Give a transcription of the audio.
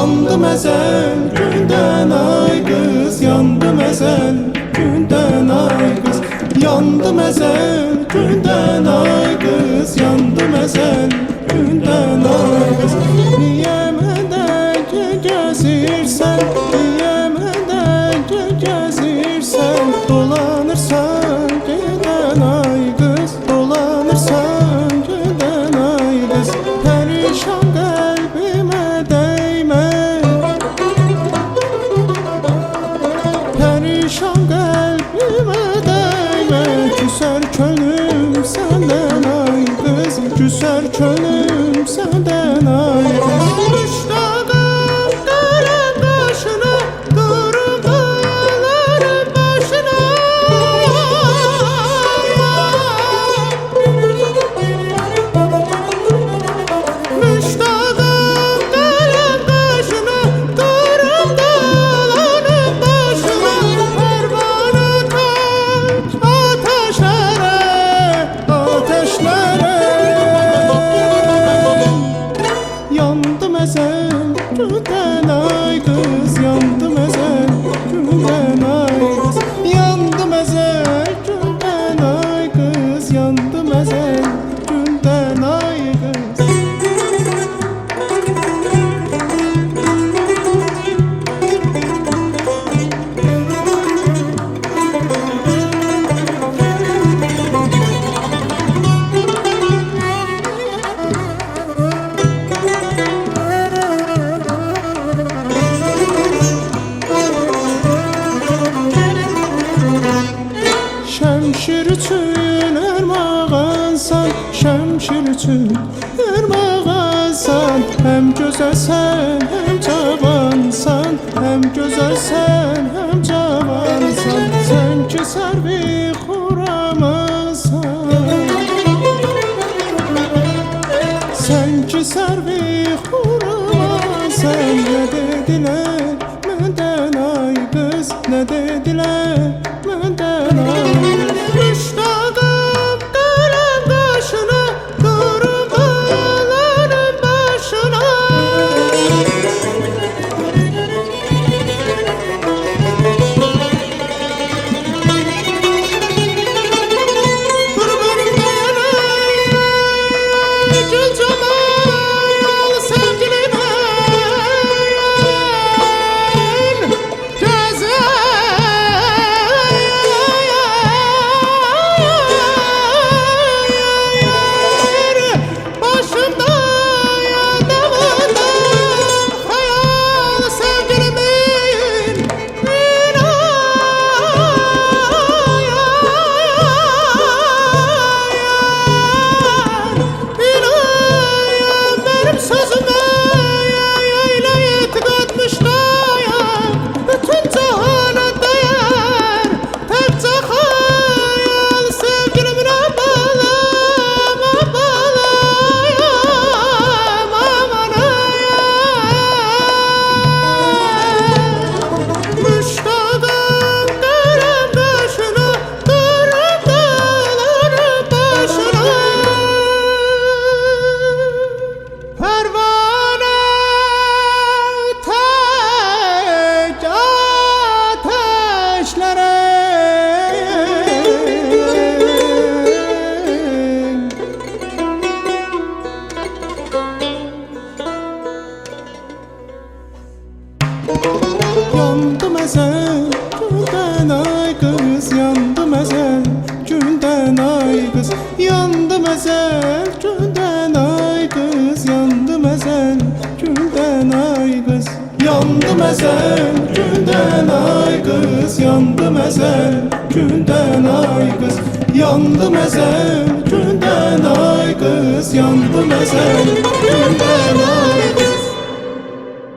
Yandım ezel günden ay kız, yandım ezel günden ay kız, yandım ezel günden ay kız, yandım ezel günden ay kız. Niye mendeki gezirsen, niye mendeki gezirsen, dolanırsan giden ay kız, dolanırsan giden ay kız. Perişan kalbime değme, perişan kalbime değme. Küser könlüm senden ay kız, küser könlüm senden ay kız. Müştaqım qara qaşına, durub ağlarım başına. Müştaqım qara qaşına, durub ağlarım başına. Pervanı tak ateşlere, ateşlere. Yandım ezel günden ay kız, yandım ezel günden ay kız, yandım ezel günden ay kız, yandım ezel günden ay kız. Şemşir üçün ərmağansan, şemşir üçün ərmağansan. Həm gözəlsən, həm cavansan, həm gözəlsən, həm cavansan. Sən ki sərvi xuramasan, sən ki sərvi xuramasan. Nə dedilər məndən ay qız, nə dedilər məndən ay qız. Müştaqım qara qaşına, durub ağlarım başına. Qurbanım dayanay gül camal sevgilimə, başımda yadımda hayal sevgilimin. İnayan benim sözüme, öyle etiqatmış dayan. Bütün cahana değer təkcə hayal sevgilimine bağlam, bağlam, aman müştaqım qara qaşına, durub ağlarım başına. Pervane tek ateşlere. Yandım ezel günden ay kız, yandım ezel günden ay kız, yandım ezel günden ay kız, yandım ezel günden ay kız. Yandım ezel günden ay kız, yandım ezel günden ay kız, yandım ezel günden ay kız, yandım ezel günden ay kız.